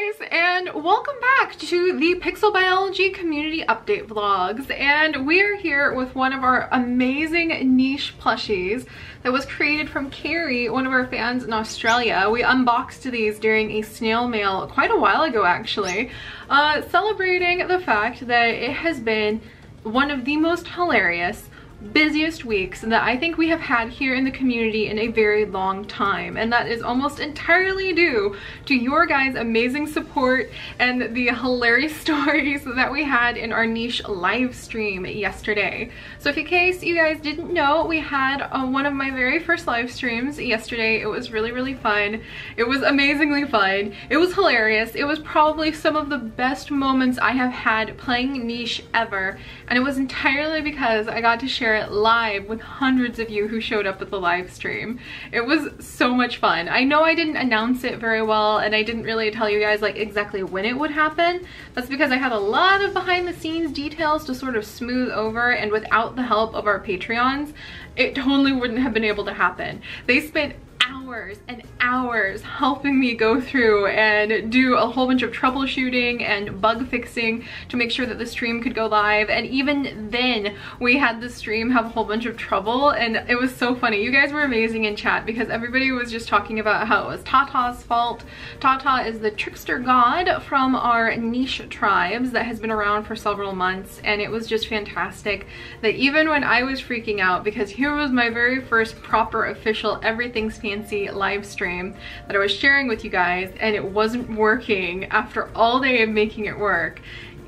guys, and welcome back to the Pixel Biology community update vlogs. And we are here with one of our amazing niche plushies that was created from Carrie, one of our fans in Australia. We unboxed these during a snail mail quite a while ago actually, celebrating the fact that it has been one of the most hilarious, busiest weeks that I think we have had here in the community in a very long time, and that is almost entirely due to your guys' amazing support and the hilarious stories that we had in our niche live stream yesterday. So if in case you guys didn't know, we had one of my very first live streams yesterday. It was really fun. It was amazingly fun. It was hilarious. It was probably some of the best moments I have had playing niche ever, and it was entirely because I got to share it live with hundreds of you who showed up at the live stream. It was so much fun. I know I didn't announce it very well, and I didn't really tell you guys like exactly when it would happen. That's because I had a lot of behind the scenes details to sort of smooth over, and without the help of our Patreons, it totally wouldn't have been able to happen. They spent hours and hours helping me go through and do a whole bunch of troubleshooting and bug fixing to make sure that the stream could go live, and even then we had the stream have a whole bunch of trouble, and it was so funny. You guys were amazing in chat because everybody was just talking about how it was Tata's fault. Tata is the trickster god from our niche tribes that has been around for several months, and it was just fantastic that even when I was freaking out, because here was my very first proper official everything's fancy live stream that I was sharing with you guys, and it wasn't working after all day of making it work,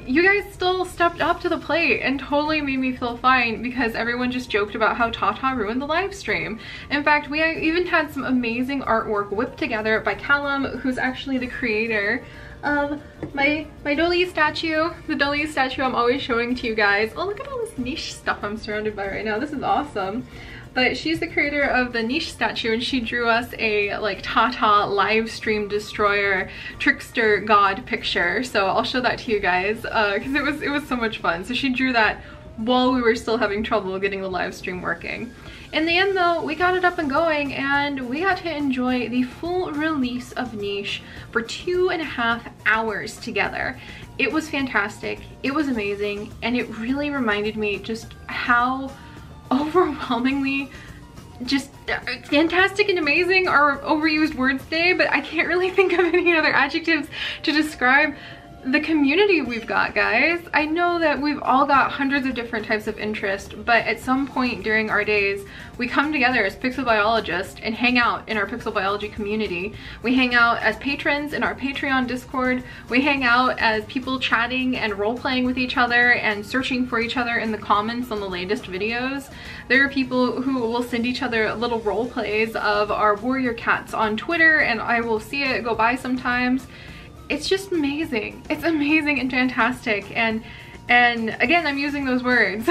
you guys still stepped up to the plate and totally made me feel fine, because everyone just joked about how Tata ruined the live stream. In fact, we even had some amazing artwork whipped together by Callum, who's actually the creator of my Dolly statue, the Dolly statue I'm always showing to you guys. Oh, look at all this niche stuff I'm surrounded by right now. This is awesome. But she's the creator of the niche statue, and she drew us a like Tata live stream destroyer trickster god picture. So I'll show that to you guys because it was so much fun. So she drew that while we were still having trouble getting the live stream working. In the end though, we got it up and going, and we got to enjoy the full release of niche for 2.5 hours together. It was fantastic, it was amazing, and it really reminded me just how overwhelmingly just fantastic and amazing are overused words today, but I can't really think of any other adjectives to describe the community we've got, guys. I know that we've all got hundreds of different types of interest, but at some point during our days, we come together as Pixel Biologists and hang out in our Pixel Biology community. We hang out as patrons in our Patreon Discord. We hang out as people chatting and role-playing with each other and searching for each other in the comments on the latest videos. There are people who will send each other little role plays of our warrior cats on Twitter, and I will see it go by sometimes. It's just amazing. It's amazing and fantastic, and again, I'm using those words.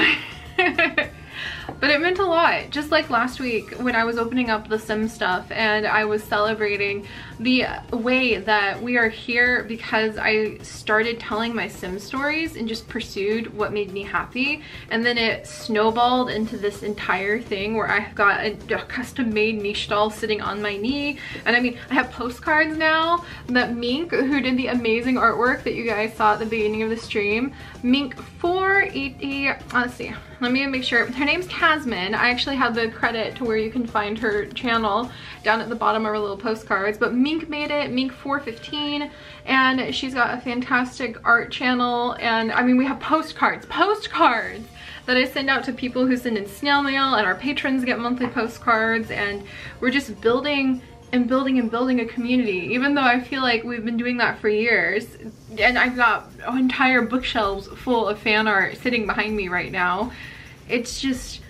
But it meant a lot. Just like last week when I was opening up the sim stuff and I was celebrating the way that we are here because I started telling my sim stories and just pursued what made me happy, and then it snowballed into this entire thing where I've got a custom made niche doll sitting on my knee. And I mean, I have postcards now that Mink, who did the amazing artwork that you guys saw at the beginning of the stream, Mink 480, let's see, let me make sure. Her name's Casman. I actually have the credit to where you can find her channel down at the bottom of her little postcards, but Mink made it, Mink 415, and she's got a fantastic art channel. And I mean, we have postcards that I send out to people who send in snail mail, and our patrons get monthly postcards, and we're just building and building and building a community, even though I feel like we've been doing that for years. And I've got entire bookshelves full of fan art sitting behind me right now. It's just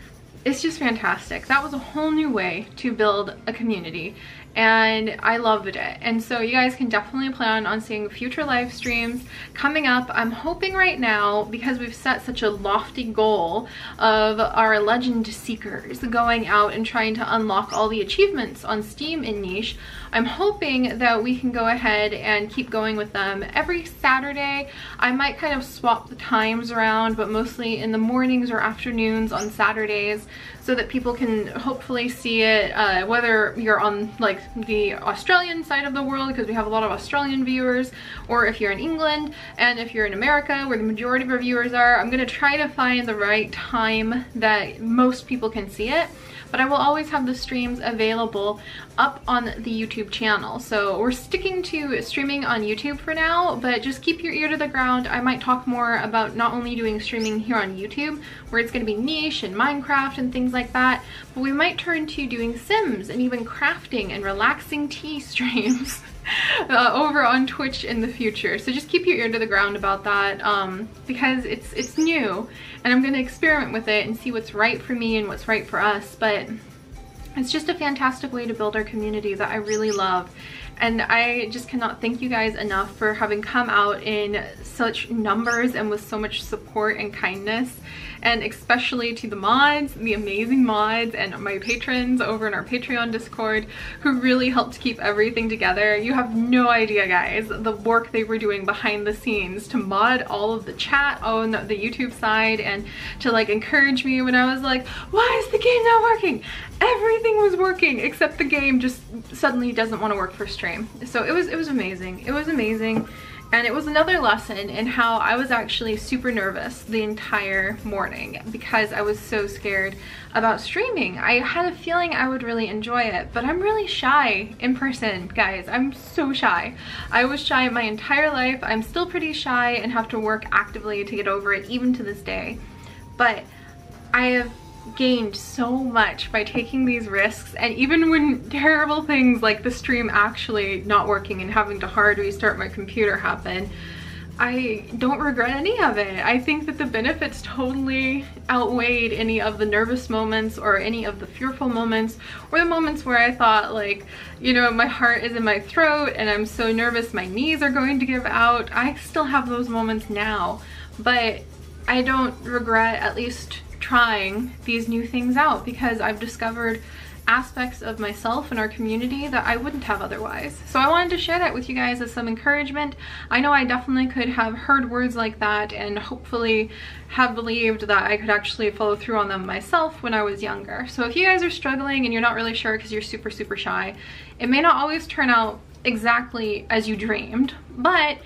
fantastic. That was a whole new way to build a community, and I loved it. And so you guys can definitely plan on seeing future live streams coming up. I'm hoping right now, because we've set such a lofty goal of our legend seekers going out and trying to unlock all the achievements on Steam in niche, I'm hoping that we can go ahead and keep going with them every Saturday. I might kind of swap the times around, but mostly in the mornings or afternoons on Saturdays, so that people can hopefully see it, whether you're on like the Australian side of the world, because we have a lot of Australian viewers, or if you're in England, and if you're in America, where the majority of our viewers are. I'm gonna try to find the right time that most people can see it, but I will always have the streams available up on the YouTube channel. So we're sticking to streaming on YouTube for now, but just keep your ear to the ground. I might talk more about not only doing streaming here on YouTube, where it's going to be niche and Minecraft and things like that, but we might turn to doing Sims and even crafting and relaxing tea streams over on Twitch in the future. So just keep your ear to the ground about that, because it's new and I'm going to experiment with it and see what's right for me and what's right for us. But it's just a fantastic way to build our community that I really love. And I just cannot thank you guys enough for having come out in such numbers and with so much support and kindness. And especially to the mods, the amazing mods, and my patrons over in our Patreon Discord, who really helped keep everything together. You have no idea, guys, the work they were doing behind the scenes to mod all of the chat on the YouTube side, and to like encourage me when I was like, why is the game not working? Everything was working except the game just suddenly doesn't want to work for stream. So it was amazing. It was amazing. And it was another lesson in how I was actually super nervous the entire morning because I was so scared about streaming. I had a feeling I would really enjoy it, but I'm really shy in person, guys. I'm so shy. I was shy my entire life. I'm still pretty shy and have to work actively to get over it, even to this day. But I have gained so much by taking these risks, and even when terrible things like the stream actually not working and having to hard restart my computer happen, I don't regret any of it. I think that the benefits totally outweighed any of the nervous moments or any of the fearful moments, or the moments where I thought, like, you know, my heart is in my throat and I'm so nervous my knees are going to give out. I still have those moments now, but I don't regret at least trying these new things out, because I've discovered aspects of myself and our community that I wouldn't have otherwise. So I wanted to share that with you guys as some encouragement. I know I definitely could have heard words like that and hopefully have believed that I could actually follow through on them myself when I was younger. So if you guys are struggling and you're not really sure because you're super shy, it may not always turn out exactly as you dreamed, but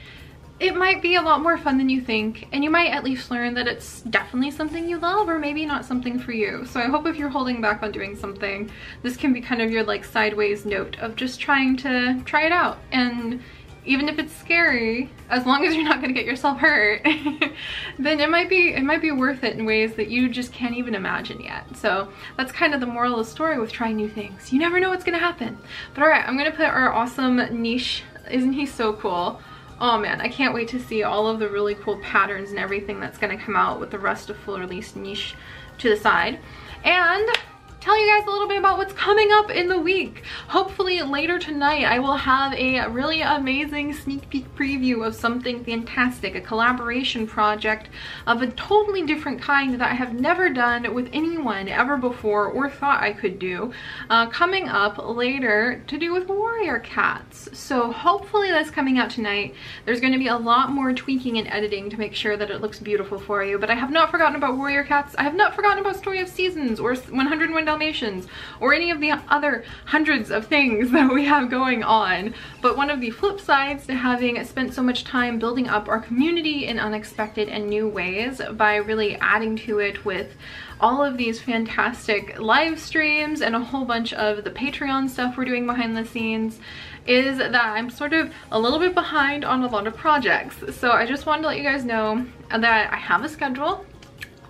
it might be a lot more fun than you think, and you might at least learn that it's definitely something you love, or maybe not something for you. So I hope if you're holding back on doing something, this can be kind of your like sideways note of just trying to try it out. And even if it's scary, as long as you're not gonna get yourself hurt, then it might be worth it in ways that you just can't even imagine yet. So that's kind of the moral of the story with trying new things. You never know what's gonna happen. But all right, I'm gonna put our awesome niche, isn't he so cool? Oh man, I can't wait to see all of the really cool patterns and everything that's gonna come out with the rest of full release niche to the side. And tell you guys a little bit about what's coming up in the week. Hopefully later tonight I will have a really amazing sneak peek preview of something fantastic, a collaboration project of a totally different kind that I have never done with anyone ever before or thought I could do, coming up later to do with warrior cats. So hopefully that's coming out tonight. There's going to be a lot more tweaking and editing to make sure that it looks beautiful for you, but I have not forgotten about warrior cats. I have not forgotten about Story of Seasons or 101 Dalmatians or any of the other hundreds of things that we have going on. But one of the flip sides to having spent so much time building up our community in unexpected and new ways by really adding to it with all of these fantastic live streams and a whole bunch of the Patreon stuff we're doing behind the scenes, is that I'm sort of a little bit behind on a lot of projects. So I just wanted to let you guys know that I have a schedule.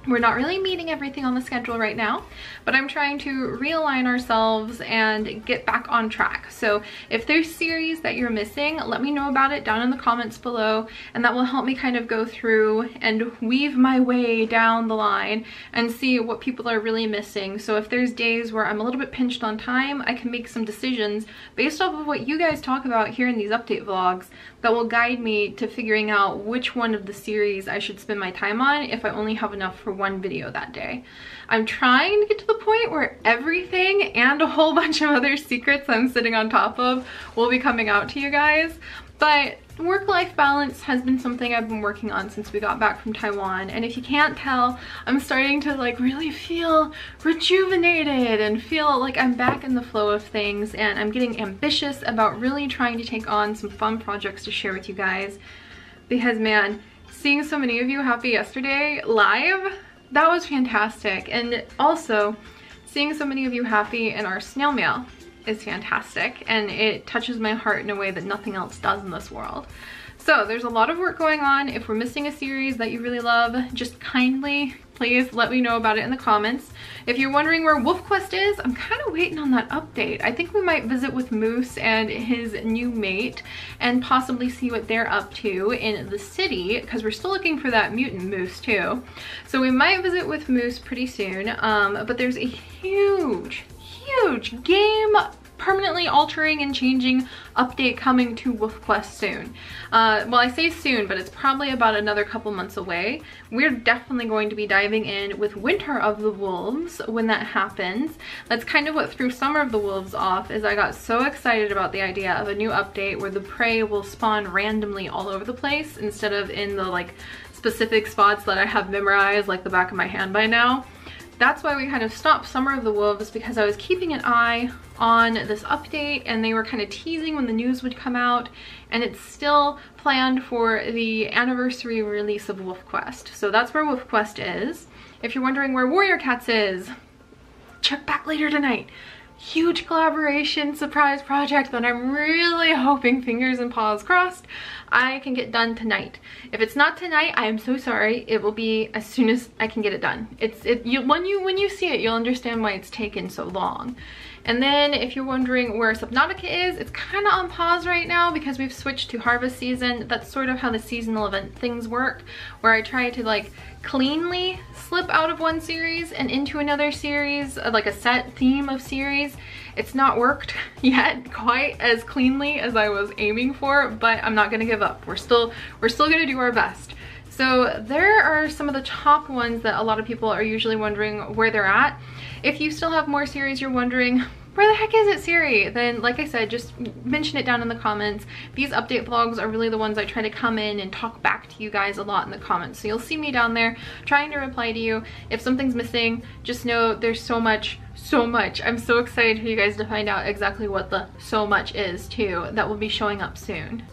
We're not really meeting everything on the schedule right now, but I'm trying to realign ourselves and get back on track. So if there's series that you're missing, let me know about it down in the comments below, and that will help me kind of go through and weave my way down the line and see what people are really missing. So if there's days where I'm a little bit pinched on time, I can make some decisions based off of what you guys talk about here in these update vlogs that will guide me to figuring out which one of the series I should spend my time on if I only have enough for for one video that day. I'm trying to get to the point where everything and a whole bunch of other secrets I'm sitting on top of will be coming out to you guys. But work-life balance has been something I've been working on since we got back from Taiwan, and if you can't tell, I'm starting to like really feel rejuvenated and feel like I'm back in the flow of things, and I'm getting ambitious about really trying to take on some fun projects to share with you guys. Because man, seeing so many of you happy yesterday live, that was fantastic. And also seeing so many of you happy in our snail mail is fantastic, and it touches my heart in a way that nothing else does in this world. So there's a lot of work going on. If we're missing a series that you really love, just kindly please let me know about it in the comments. If you're wondering where WolfQuest is, I'm kind of waiting on that update. I think we might visit with Moose and his new mate and possibly see what they're up to in the city, because we're still looking for that mutant moose too. So we might visit with Moose pretty soon, but there's a huge game permanently altering and changing update coming to WolfQuest soon. Well, I say soon, but it's probably about another couple months away. We're definitely going to be diving in with Winter of the Wolves when that happens. That's kind of what threw Summer of the Wolves off, is I got so excited about the idea of a new update where the prey will spawn randomly all over the place instead of in the like specific spots that I have memorized like the back of my hand by now. That's why we kind of stopped Summer of the Wolves, because I was keeping an eye on this update and they were kind of teasing when the news would come out, and it's still planned for the anniversary release of WolfQuest. So that's where WolfQuest is. If you're wondering where Warrior Cats is, check back later tonight. Huge collaboration surprise project that I'm really hoping, fingers and paws crossed, I can get done tonight. If it's not tonight, I am so sorry. It will be as soon as I can get it done. When you see it, you'll understand why it's taken so long. And then if you're wondering where Subnautica is, it's kind of on pause right now because we've switched to harvest season. That's sort of how the seasonal event things work, where I try to like cleanly slip out of one series and into another series, like a set theme of series. It's not worked yet quite as cleanly as I was aiming for, but I'm not gonna give up. We're still gonna do our best. So there are some of the top ones that a lot of people are usually wondering where they're at. If you still have more series you're wondering, where the heck is it, Seri? Then like I said, just mention it down in the comments. These update vlogs are really the ones I try to come in and talk back to you guys a lot in the comments. So you'll see me down there trying to reply to you. If something's missing, just know there's so much. I'm so excited for you guys to find out exactly what the so much is too. That will be showing up soon.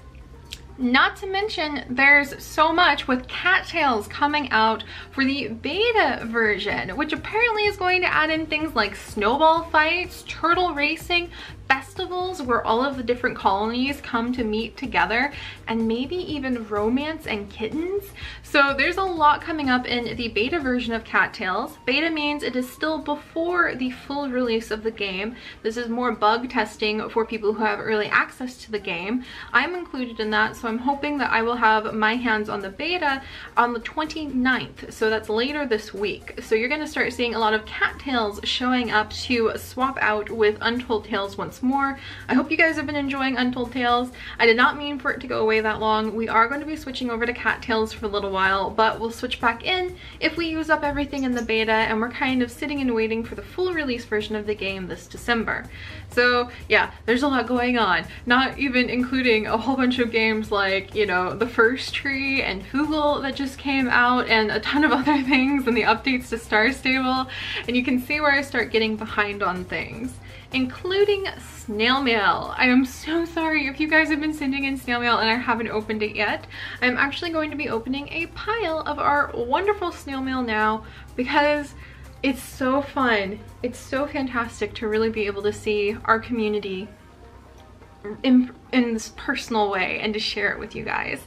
Not to mention, there's so much with Cattails coming out for the beta version, which apparently is going to add in things like snowball fights, turtle racing, festivals where all of the different colonies come to meet together, and maybe even romance and kittens. So there's a lot coming up in the beta version of Cattails. Beta means it is still before the full release of the game. This is more bug testing for people who have early access to the game. I'm included in that, so I'm hoping that I will have my hands on the beta on the 29th. So that's later this week. So you're gonna start seeing a lot of Cattails showing up to swap out with Untold Tales once more. I hope you guys have been enjoying Untold Tales. I did not mean for it to go away that long. We are going to be switching over to Cattails for a little while, but we'll switch back in if we use up everything in the beta, and we're kind of sitting and waiting for the full release version of the game this December. So yeah, there's a lot going on, not even including a whole bunch of games like, you know, the First Tree and Fugle that just came out, and a ton of other things, and the updates to Star Stable, and you can see where I start getting behind on things, including snail mail. I am so sorry if you guys have been sending in snail mail and I haven't opened it yet. I'm actually going to be opening a pile of our wonderful snail mail now because it's so fun. It's so fantastic to really be able to see our community in this personal way and to share it with you guys.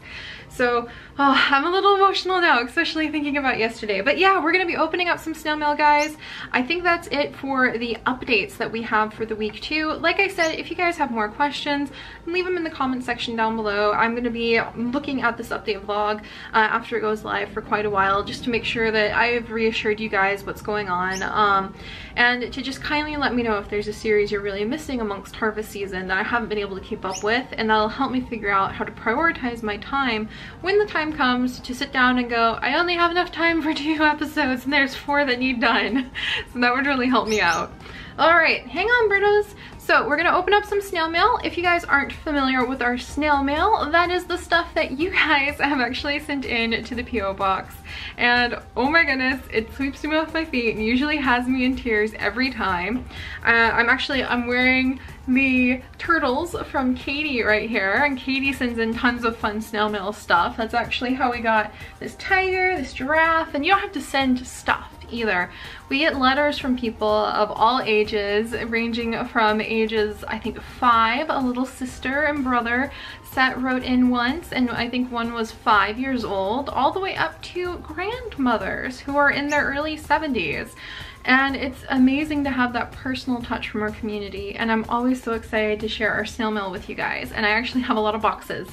So I'm a little emotional now, especially thinking about yesterday. But yeah, we're gonna be opening up some snail mail, guys. I think that's it for the updates that we have for the week 2. Like I said, if you guys have more questions, leave them in the comment section down below. I'm gonna be looking at this update vlog after it goes live for quite a while, just to make sure that I've reassured you guys what's going on, and to just kindly let me know if there's a series you're really missing amongst harvest season that I haven't been able to keep up with. with, and that'll help me figure out how to prioritize my time when the time comes to sit down and go, I only have enough time for 2 episodes and there's 4 that need done. So that would really help me out. All right, hang on, Birdos. So we're gonna open up some snail mail. If you guys aren't familiar with our snail mail, that is the stuff that you guys have actually sent in to the P.O. box. And oh my goodness, it sweeps me off my feet and usually has me in tears every time. I'm wearing the turtles from Katie right here, and Katie sends in tons of fun snail mail stuff. That's actually how we got this tiger, this giraffe, and you don't have to send stuff either. We get letters from people of all ages, ranging from ages, I think 5, a little sister and brother. Seth wrote in once, and I think one was 5 years old, all the way up to grandmothers who are in their early 70s. And it's amazing to have that personal touch from our community, and I'm always so excited to share our snail mail with you guys. And I actually have a lot of boxes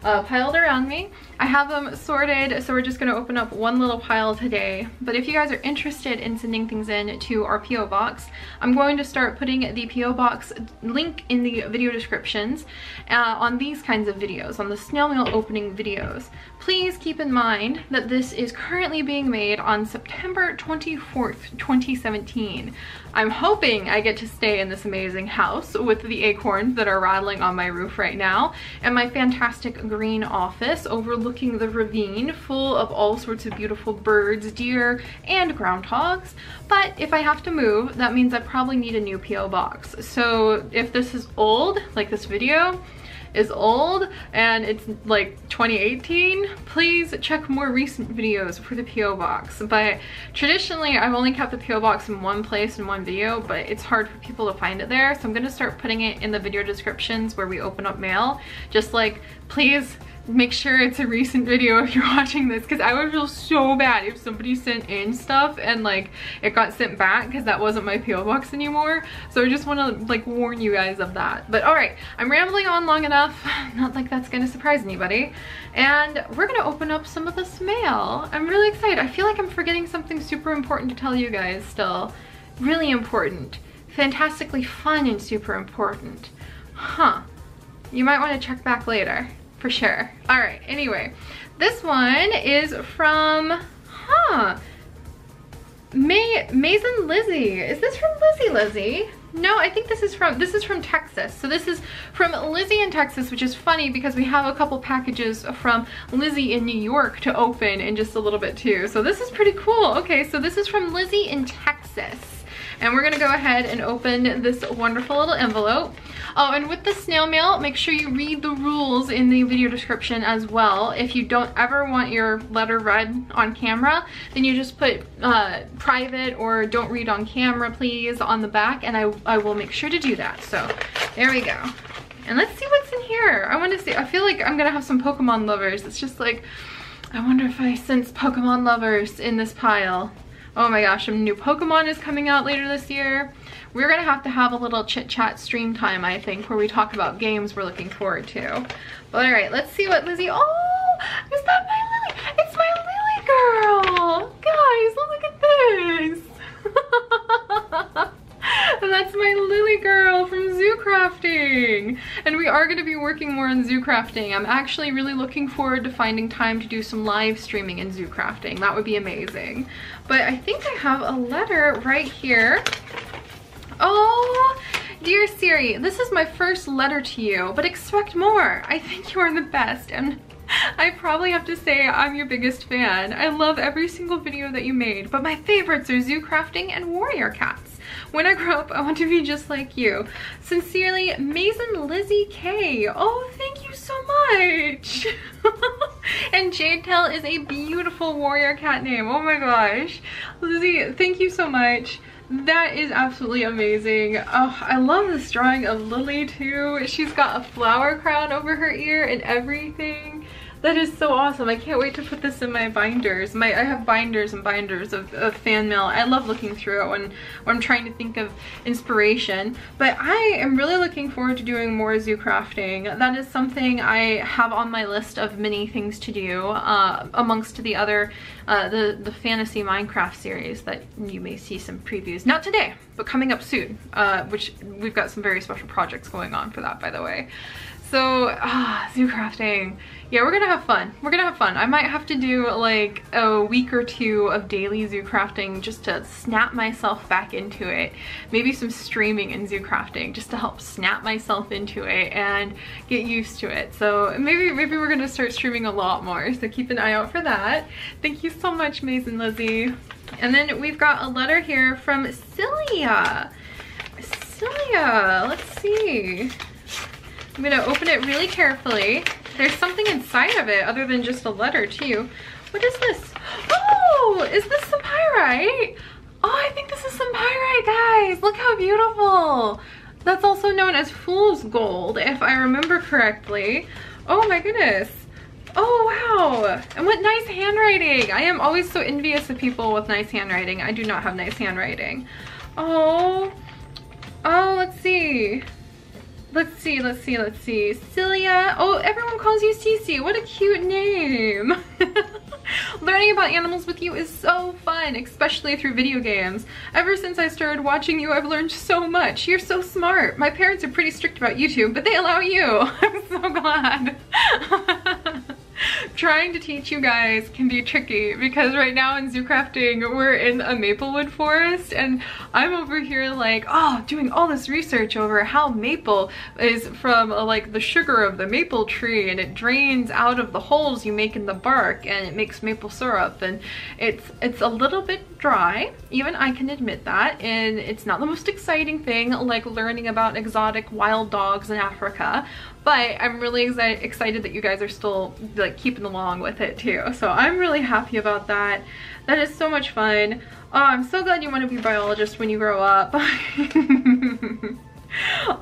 piled around me. I have them sorted, so we're just going to open up one little pile today. But if you guys are interested in sending things in to our P.O. box, I'm going to start putting the P.O. box link in the video descriptions on these kinds of videos, on the snail mail opening videos. Please keep in mind that this is currently being made on September 24th, 2017. I'm hoping I get to stay in this amazing house with the acorns that are rattling on my roof right now, and my fantastic green office overlooking the ravine full of all sorts of beautiful birds, deer, and groundhogs. But if I have to move, that means I probably need a new P.O. box. So if this is old, like this video is old and it's like 2018, please check more recent videos for the P.O. box. But traditionally I've only kept the P.O. box in one place in one video, but it's hard for people to find it there, so I'm gonna start putting it in the video descriptions where we open up mail. Just like, please make sure it's a recent video if you're watching this, because I would feel so bad if somebody sent in stuff and like it got sent back because that wasn't my P.O. box anymore. So I just want to like warn you guys of that. But all right, I'm rambling on long enough, not like that's gonna surprise anybody, and we're gonna open up some of this mail. I'm really excited. I feel like I'm forgetting something super important to tell you guys still. Really important, fantastically fun, and super important. Huh, you might want to check back later. For sure. All right, anyway, this one is from, Mason Lizzie. Is this from Lizzie? No, I think this is from Texas. So this is from Lizzie in Texas, which is funny because we have a couple packages from Lizzie in New York to open in just a little bit too. So this is pretty cool. Okay, so this is from Lizzie in Texas. And we're gonna go ahead and open this wonderful little envelope. Oh, and with the snail mail, make sure you read the rules in the video description as well. If you don't ever want your letter read on camera, then you just put private or don't read on camera, please, on the back, and I will make sure to do that. So there we go. And let's see what's in here. I want to see, I feel like I'm gonna have some Pokemon lovers. It's just like, I wonder if I sense Pokemon lovers in this pile. Oh my gosh, a new Pokemon is coming out later this year. We're gonna have a little chit chat stream time, I think, where we talk about games we're looking forward to. But all right, let's see what Lizzie, oh, is that my Lily? It's my Lily girl. Guys, look at this. That's my Lily girl from Zoo Crafting. And we are going to be working more on Zoo Crafting. I'm actually really looking forward to finding time to do some live streaming in Zoo Crafting. That would be amazing. But I think I have a letter right here. Oh, dear Seri, this is my first letter to you, but expect more. I think you are the best, and I probably have to say I'm your biggest fan. I love every single video that you made, but my favorites are Zoo Crafting and Warrior Cats. When I grow up, I want to be just like you. Sincerely, Mason Lizzie K. Oh, thank you so much. And Jadetail is a beautiful warrior cat name. Oh my gosh. Lizzie, thank you so much. That is absolutely amazing. Oh, I love this drawing of Lily too. She's got a flower crown over her ear and everything. That is so awesome. I can't wait to put this in my binders. I have binders and binders of fan mail. I love looking through it when I'm trying to think of inspiration. But I am really looking forward to doing more Zoo Crafting. That is something I have on my list of many things to do amongst the other, the fantasy Minecraft series that you may see some previews. Not today, but coming up soon, which we've got some very special projects going on for that, by the way. So, zoo crafting. Yeah, we're gonna have fun. We're gonna have fun. I might have to do like a week or two of daily zoo crafting just to snap myself back into it. Maybe some streaming in zoo crafting just to help snap myself into it and get used to it. So maybe we're gonna start streaming a lot more. So keep an eye out for that. Thank you so much, Maze and Lizzie. And then we've got a letter here from Celia. Celia, let's see. I'm gonna open it really carefully. There's something inside of it other than just a letter too. What is this? Oh, is this some pyrite? Oh, I think this is some pyrite, guys. Look how beautiful. That's also known as fool's gold, if I remember correctly. Oh my goodness. Oh wow, and what nice handwriting. I am always so envious of people with nice handwriting. I do not have nice handwriting. Oh, let's see. Let's see. Celia. Oh, everyone calls you Cece. What a cute name. Learning about animals with you is so fun, especially through video games. Ever since I started watching you, I've learned so much. You're so smart. My parents are pretty strict about YouTube, but they allow you. I'm so glad. Trying to teach you guys can be tricky because right now in zoo crafting we're in a maplewood forest and I'm over here like, oh, doing all this research over how maple is from like the sugar of the maple tree, and it drains out of the holes you make in the bark and it makes maple syrup, and it's a little bit dry, even I can admit that, and it's not the most exciting thing like learning about exotic wild dogs in Africa. But I'm really excited that you guys are still like keeping along with it too. So I'm really happy about that. That is so much fun. Oh, I'm so glad you want to be a biologist when you grow up.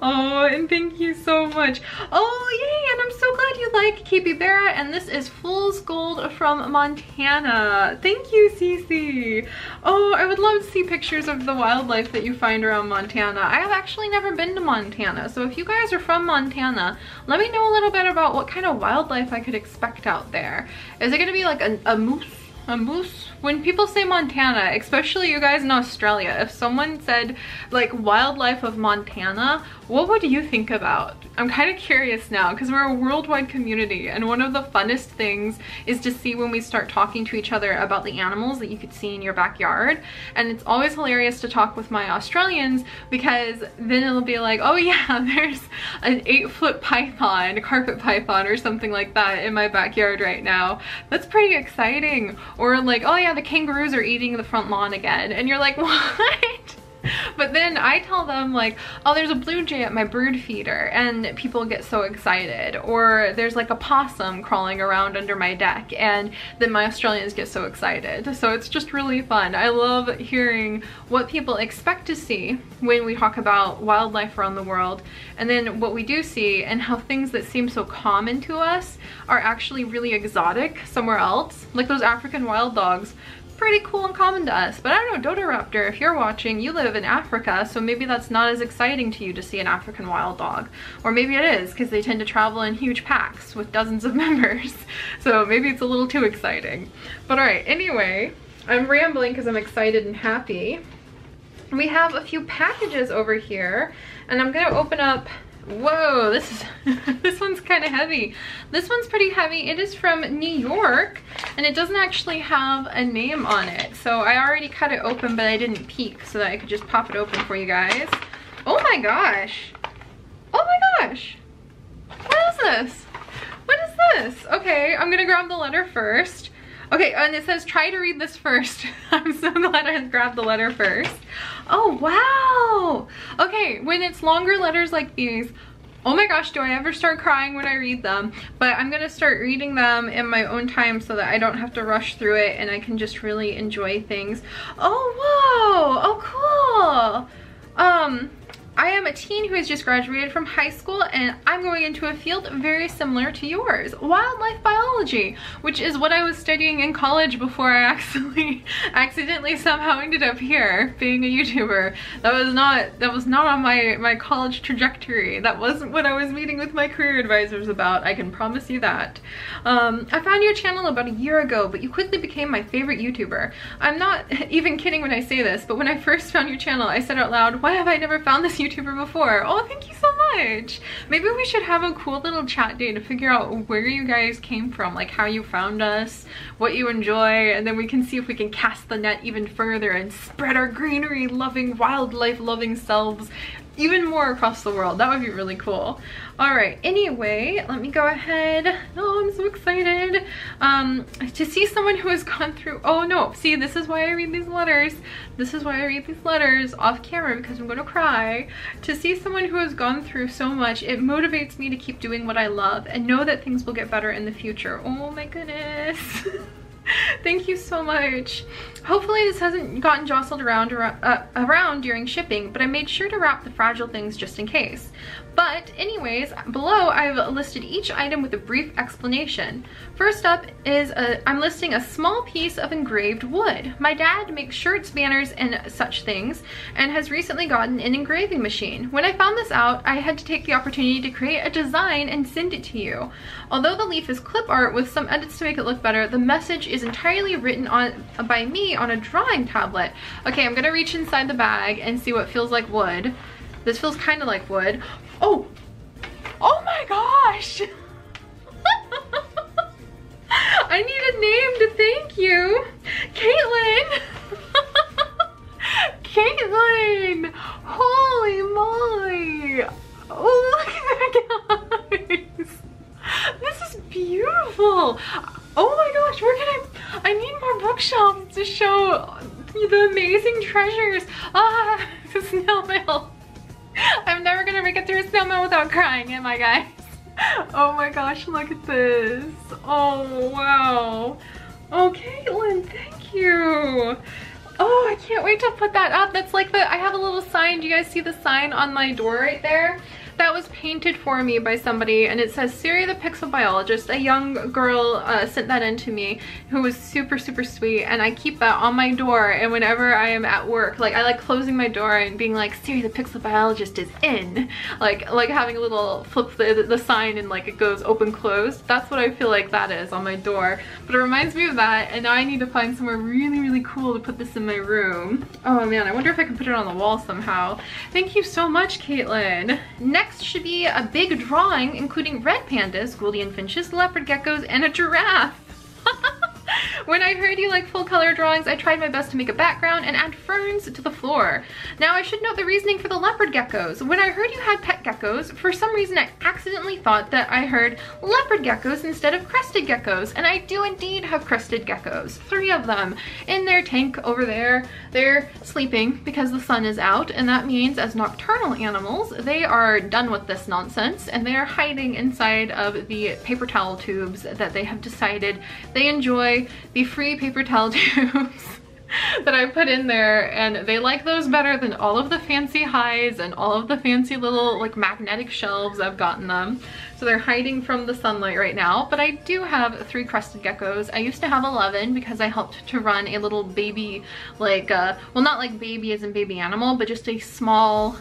Oh, and thank you so much. Oh, yay, and I'm so glad you like capybara, and this is Fool's Gold from Montana. Thank you, Cece. Oh, I would love to see pictures of the wildlife that you find around Montana. I have actually never been to Montana, so if you guys are from Montana, let me know a little bit about what kind of wildlife I could expect out there. Is it gonna be like a moose? A moose? When people say Montana, especially you guys in Australia, if someone said like wildlife of Montana, what would you think about? I'm kind of curious now because we're a worldwide community, and one of the funnest things is to see when we start talking to each other about the animals that you could see in your backyard. And it's always hilarious to talk with my Australians because then it'll be like, oh yeah, there's an 8-foot python, a carpet python or something like that in my backyard right now. That's pretty exciting. Or like, oh yeah, the kangaroos are eating the front lawn again. And you're like, what? But then I tell them like, oh, there's a blue jay at my bird feeder, and people get so excited. Or there's like a possum crawling around under my deck, and then my Australians get so excited. So it's just really fun. I love hearing what people expect to see when we talk about wildlife around the world, and then what we do see, and how things that seem so common to us are actually really exotic somewhere else. Like those African wild dogs. Pretty cool and common to us. But I don't know, Dodoraptor, if you're watching, you live in Africa, so maybe that's not as exciting to you to see an African wild dog. Or maybe it is, because they tend to travel in huge packs with dozens of members. So maybe it's a little too exciting. But alright, anyway, I'm rambling because I'm excited and happy. We have a few packages over here, and I'm gonna open up. Whoa, this is this one's kind of heavy. This one's pretty heavy. It is from New York, and it doesn't actually have a name on it. So I already cut it open, but I didn't peek so that I could just pop it open for you guys. Oh my gosh. Oh my gosh. What is this? What is this? Okay, I'm gonna grab the letter first. Okay, and it says try to read this first. I'm so glad I grabbed the letter first. Oh, wow. Okay, when it's longer letters like these, oh my gosh, do I ever start crying when I read them? But I'm gonna start reading them in my own time so that I don't have to rush through it and I can just really enjoy things. Oh, whoa, oh cool. I am a teen who has just graduated from high school, and I'm going into a field very similar to yours, wildlife biology, which is what I was studying in college before I accidentally somehow ended up here being a YouTuber. That was not on my college trajectory. That wasn't what I was meeting with my career advisors about, I can promise you that. I found your channel about a year ago, but you quickly became my favorite YouTuber. I'm not even kidding when I say this, but when I first found your channel, I said out loud, why have I never found this YouTuber before? Oh, thank you so much. Maybe we should have a cool little chat day to figure out where you guys came from, like how you found us, what you enjoy, and then we can see if we can cast the net even further and spread our greenery loving, wildlife loving selves even more across the world. That would be really cool. All right, anyway, let me go ahead. Oh, I'm so excited to see someone who has gone through, oh no, see, this is why I read these letters. This is why I read these letters off camera, because I'm gonna cry. To see someone who has gone through so much, it motivates me to keep doing what I love and know that things will get better in the future. Oh my goodness. Thank you so much. Hopefully this hasn't gotten jostled around during shipping, but I made sure to wrap the fragile things just in case. But anyways, below I've listed each item with a brief explanation. First up is I'm listing a small piece of engraved wood. My dad makes shirts, banners, and such things, and has recently gotten an engraving machine. When I found this out, I had to take the opportunity to create a design and send it to you. Although the leaf is clip art with some edits to make it look better, the message is entirely written by me on a drawing tablet. Okay, I'm gonna reach inside the bag and see what feels like wood. This feels kind of like wood. Oh my gosh. I need a name to thank you. Caitlin. Caitlin. Holy moly. Oh, look at that, guys. This is beautiful. Oh my gosh, I need more bookshelves to show the amazing treasures. Ah, the snail mail. I'm never gonna make it through a snail mail without crying, am I, guys? Oh my gosh, look at this. Oh, wow. Oh, Caitlin, thank you. Oh, I can't wait to put that up. That's like I have a little sign. Do you guys see the sign on my door right there? That was painted for me by somebody, and it says Seri the Pixel Biologist. A young girl sent that in to me who was super, super sweet, and I keep that on my door, and whenever I am at work, like I like closing my door and being like, Seri the Pixel Biologist is in. Like having a little flip the sign and like it goes open closed. That's what I feel like that is on my door. But it reminds me of that, and now I need to find somewhere really, really cool to put this in my room. Oh man, I wonder if I can put it on the wall somehow. Thank you so much, Caitlin. Next should be a big drawing including red pandas, Gouldian finches, leopard geckos, and a giraffe. When I heard you like full color drawings, I tried my best to make a background and add ferns to the floor. Now I should note the reasoning for the leopard geckos. When I heard you had pet geckos, for some reason I accidentally thought that I heard leopard geckos instead of crested geckos, and I do indeed have crested geckos. 3 of them in their tank over there. They're sleeping because the sun is out, and that means as nocturnal animals, they are done with this nonsense, and they are hiding inside of the paper towel tubes that they have decided they enjoy. The free paper towel tubes that I put in there, and they like those better than all of the fancy hides and all of the fancy little like magnetic shelves I've gotten them. So they're hiding from the sunlight right now, but I do have 3 crested geckos. I used to have 11 because I helped to run a little baby, like, well, not like baby as in baby animal, but just a small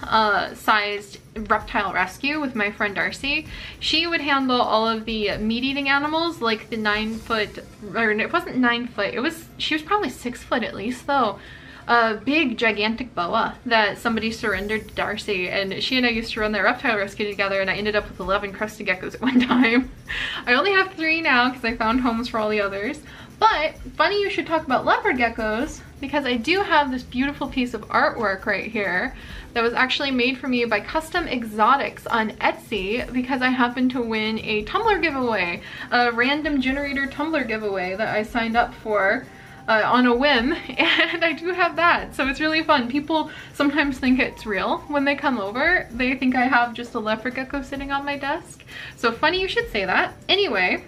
sized reptile rescue with my friend Darcy. She would handle all of the meat-eating animals, like the 9 foot, or it wasn't 9 foot, she was probably 6 foot at least though. A big gigantic boa that somebody surrendered to Darcy, and she and I used to run that reptile rescue together, and I ended up with 11 crested geckos at one time. I only have 3 now because I found homes for all the others. But funny you should talk about leopard geckos, because I do have this beautiful piece of artwork right here that was actually made for me by Custom Exotics on Etsy, because I happened to win a tumbler giveaway, a random generator tumbler giveaway that I signed up for on a whim, and I do have that, so it's really fun. People sometimes think it's real when they come over. They think I have just a leopard gecko sitting on my desk, so funny you should say that. Anyway,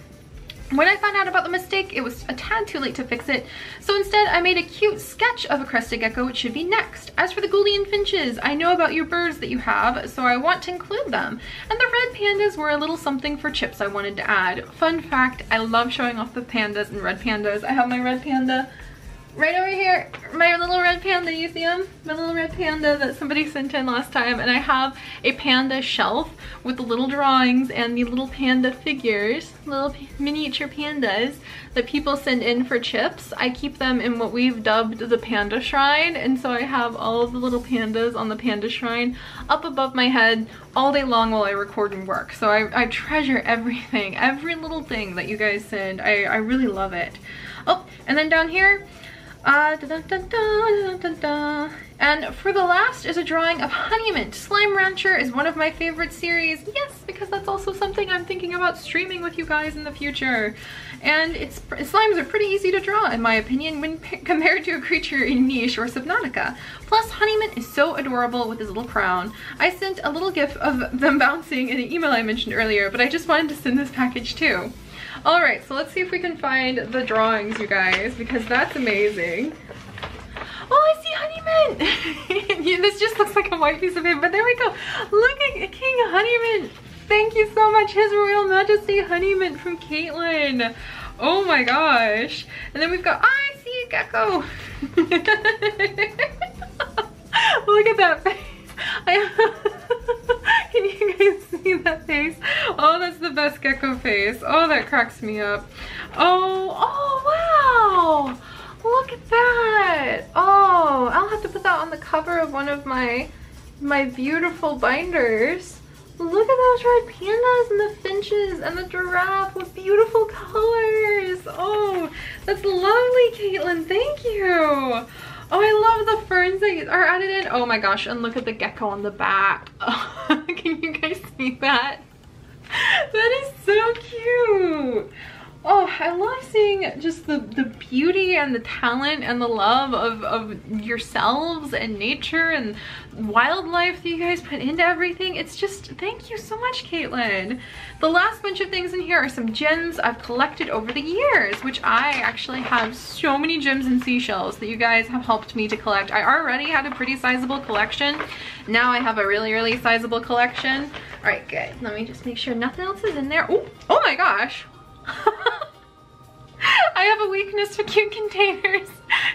when I found out about the mistake, it was a tad too late to fix it, so instead I made a cute sketch of a crested gecko, which should be next. As for the Gouldian finches, I know about your birds that you have, so I want to include them. And the red pandas were a little something for Chips I wanted to add. Fun fact, I love showing off the pandas and red pandas. I have my red panda right over here, my little red panda, you see him? My little red panda that somebody sent in last time. And I have a panda shelf with the little drawings and the little panda figures, little miniature pandas that people send in for chips. I keep them in what we've dubbed the panda shrine. And so I have all of the little pandas on the panda shrine up above my head all day long while I record and work. So I treasure everything, every little thing that you guys send. I really love it. Oh, and then down here, and for the last is a drawing of Honeymint. Slime Rancher is one of my favorite series. Yes, because that's also something I'm thinking about streaming with you guys in the future. And slimes are pretty easy to draw in my opinion when compared to a creature in Niche or Subnautica. Plus Honeymint is so adorable with his little crown. I sent a little gif of them bouncing in an email I mentioned earlier, but I just wanted to send this package too. Alright, so let's see if we can find the drawings, you guys, because that's amazing. Oh, I see Honeymint! This just looks like a white piece of paper, but there we go. Look at King Honeymint. Thank you so much, His Royal Majesty Honeymint from Caitlin. Oh my gosh. And then we've got, I see a gecko. Look at that face. Can you guys see that face? Oh, that's the best gecko face. Oh, that cracks me up. Oh, wow. Look at that. Oh, I'll have to put that on the cover of one of my beautiful binders. Look at those red pandas and the finches and the giraffe with beautiful colors. Oh, that's lovely, Caitlin. Thank you. Oh, I love the ferns that are added in. Oh my gosh, and look at the gecko on the back. Oh, can you guys see that? That is so cute. Oh, I love seeing just the beauty and the talent and the love of yourselves and nature and wildlife that you guys put into everything. It's just, thank you so much, Caitlin. The last bunch of things in here are some gems I've collected over the years, which I actually have so many gems and seashells that you guys have helped me to collect. I already had a pretty sizable collection. Now I have a really, really sizable collection. All right, good. Let me just make sure nothing else is in there. Oh my gosh. I have a weakness for cute containers,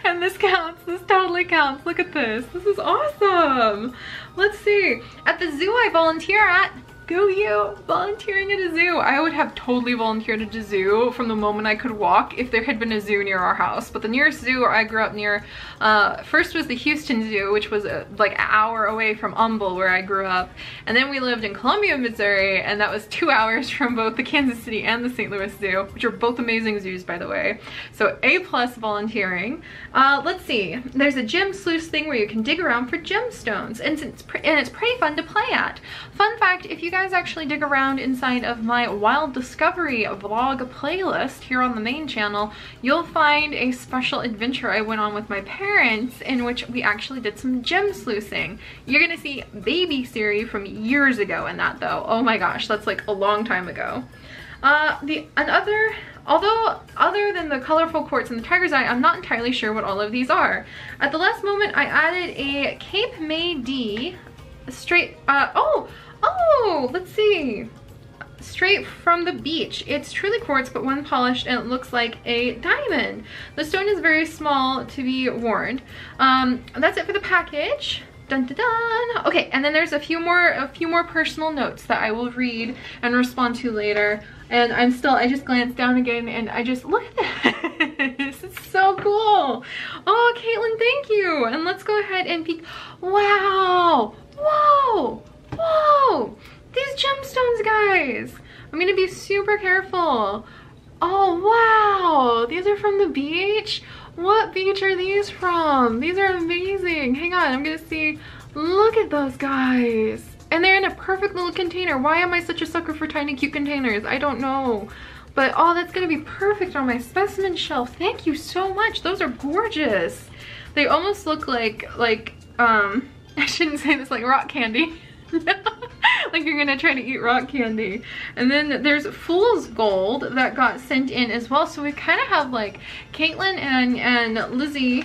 and this counts. This totally counts. Look at this. This is awesome. Let's see. At the zoo I volunteer at. Go you! Volunteering at a zoo. I would have totally volunteered at a zoo from the moment I could walk if there had been a zoo near our house. But the nearest zoo I grew up near, first was the Houston Zoo, which was like an hour away from Humble where I grew up. And then we lived in Columbia, Missouri, and that was 2 hours from both the Kansas City and the St. Louis Zoo, which are both amazing zoos, by the way. So A+ volunteering. Let's see. There's a gem sleuth thing where you can dig around for gemstones, and it's pretty fun to play at. Fun fact, if you guys actually dig around inside of my Wild Discovery vlog playlist here on the main channel, you'll find a special adventure I went on with my parents in which we actually did some gem sleuthing. You're gonna see baby Seri from years ago in that though. Oh my gosh, that's like a long time ago. Although other than the colorful quartz and the tiger's eye, I'm not entirely sure what all of these are. At the last moment, I added a Cape May D straight, let's see. Straight from the beach. It's truly quartz, but when polished, and it looks like a diamond. The stone is very small to be warned. That's it for the package. Dun dun dun. Okay, and then there's a few more personal notes that I will read and respond to later. And I just glanced down again and I just, look at this. It's so cool. Oh, Caitlin, thank you. And let's go ahead and peek. Wow. Whoa. Whoa. These gemstones, guys. I'm gonna be super careful. Oh, wow. These are from the beach? What beach are these from? These are amazing. Hang on, I'm gonna see. Look at those guys. And they're in a perfect little container. Why am I such a sucker for tiny cute containers? I don't know. But oh, that's gonna be perfect on my specimen shelf. Thank you so much. Those are gorgeous. They almost look like I shouldn't say this, like rock candy. Like you're gonna try to eat rock candy. And then there's fool's gold that got sent in as well. So we kind of have like Caitlin and Lizzie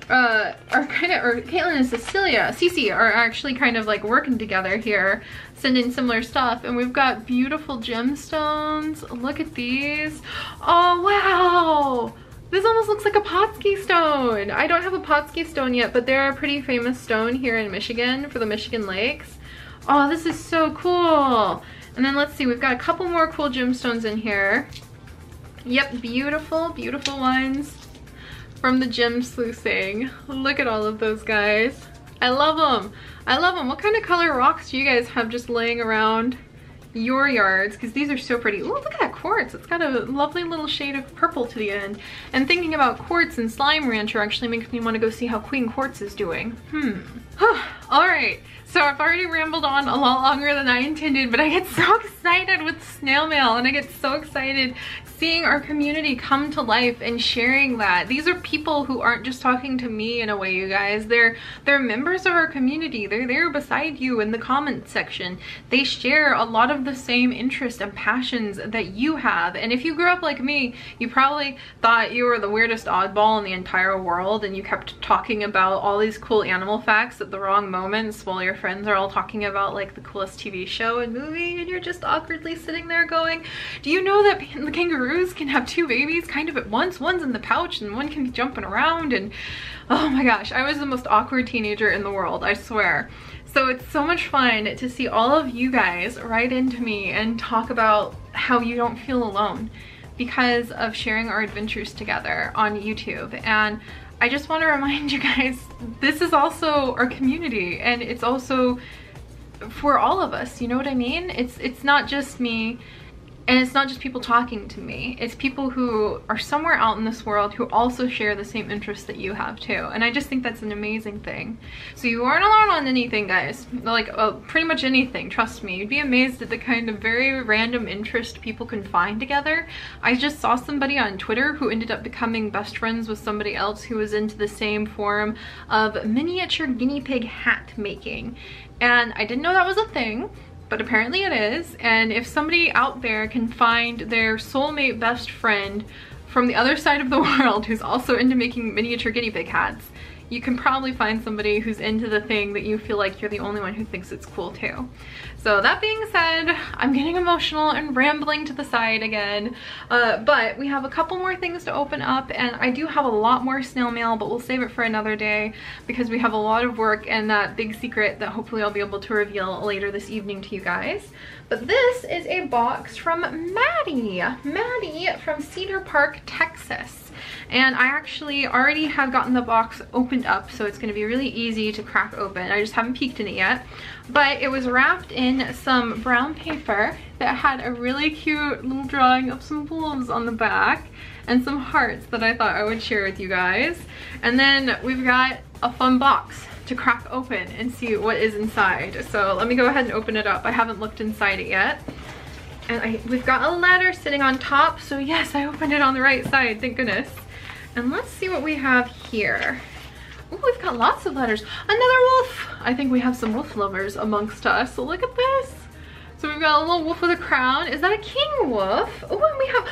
are kind of, or Caitlin and Cece are actually kind of like working together here, sending similar stuff. And we've got beautiful gemstones. Look at these. Oh wow, This almost looks like a Potski stone. I don't have a Potski stone yet, but they're a pretty famous stone here in Michigan for the Michigan Lakes. Oh, this is so cool. And then let's see, we've got a couple more cool gemstones in here. Yep, beautiful, beautiful ones from the gem sleuthing. Look at all of those guys. I love them. I love them. What kind of color rocks do you guys have just laying around your yards? Because these are so pretty. Ooh, look at that quartz. It's got a lovely little shade of purple to the end. And thinking about quartz and Slime Rancher actually makes me want to go see how Queen Quartz is doing. All right. So I've already rambled on a lot longer than I intended, but I get so excited with snail mail, and I get so excited seeing our community come to life and sharing that. These are people who aren't just talking to me in a way, you guys. They're members of our community. They're there beside you in the comment section. They share a lot of the same interests and passions that you have. And if you grew up like me, you probably thought you were the weirdest oddball in the entire world, and you kept talking about all these cool animal facts at the wrong moments while your friends are all talking about like the coolest TV show and movie, and you're just awkwardly sitting there going, do you know that the kangaroos can have 2 babies kind of at once? One's in the pouch and one can be jumping around. And oh my gosh, I was the most awkward teenager in the world, I swear. So it's so much fun to see all of you guys write into me and talk about how you don't feel alone because of sharing our adventures together on YouTube. And I just want to remind you guys, this is also our community, and it's also for all of us, you know what I mean? It's not just me, and it's not just people talking to me. It's people who are somewhere out in this world who also share the same interests that you have too. And I just think that's an amazing thing. So you aren't alone on anything, guys. Like pretty much anything, trust me. You'd be amazed at the kind of very random interest people can find together. I just saw somebody on Twitter who ended up becoming best friends with somebody else who was into the same form of miniature guinea pig hat making. And I didn't know that was a thing, but apparently it is. And if somebody out there can find their soulmate best friend from the other side of the world who's also into making miniature guinea pig hats, you can probably find somebody who's into the thing that you feel like you're the only one who thinks it's cool too. So that being said, I'm getting emotional and rambling to the side again, but we have a couple more things to open up, and I do have a lot more snail mail, but we'll save it for another day because we have a lot of work and that big secret that hopefully I'll be able to reveal later this evening to you guys. But this is a box from Maddie from Cedar Park, Texas. And I actually already have gotten the box opened up, so it's gonna be really easy to crack open. I just haven't peeked in it yet. But it was wrapped in some brown paper that had a really cute little drawing of some wolves on the back and some hearts that I thought I would share with you guys. And then we've got a fun box to crack open and see what is inside. So let me go ahead and open it up. I haven't looked inside it yet. And we've got a letter sitting on top, so yes, I opened it on the right side, thank goodness. And let's see what we have here. Oh, we've got lots of letters. Another wolf! I think we have some wolf lovers amongst us, so look at this. So we've got a little wolf with a crown. Is that a king wolf? Oh, and we have,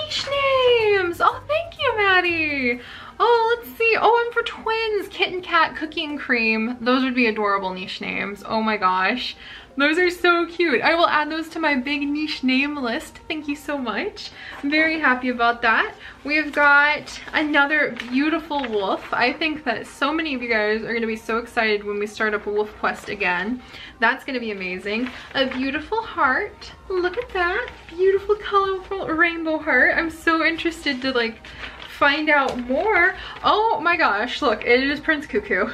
niche names! Oh, thank you, Maddie! Oh, let's see. Oh, and for twins, Kitten Cat, Cookie and Cream. Those would be adorable niche names. Oh my gosh. Those are so cute. I will add those to my big niche name list. Thank you so much. I'm very happy about that. We've got another beautiful wolf. I think that so many of you guys are going to be so excited when we start up a wolf quest again. That's going to be amazing. A beautiful heart. Look at that. Beautiful, colorful rainbow heart. I'm so interested to like find out more. Oh my gosh, look, it is Prince Cuckoo.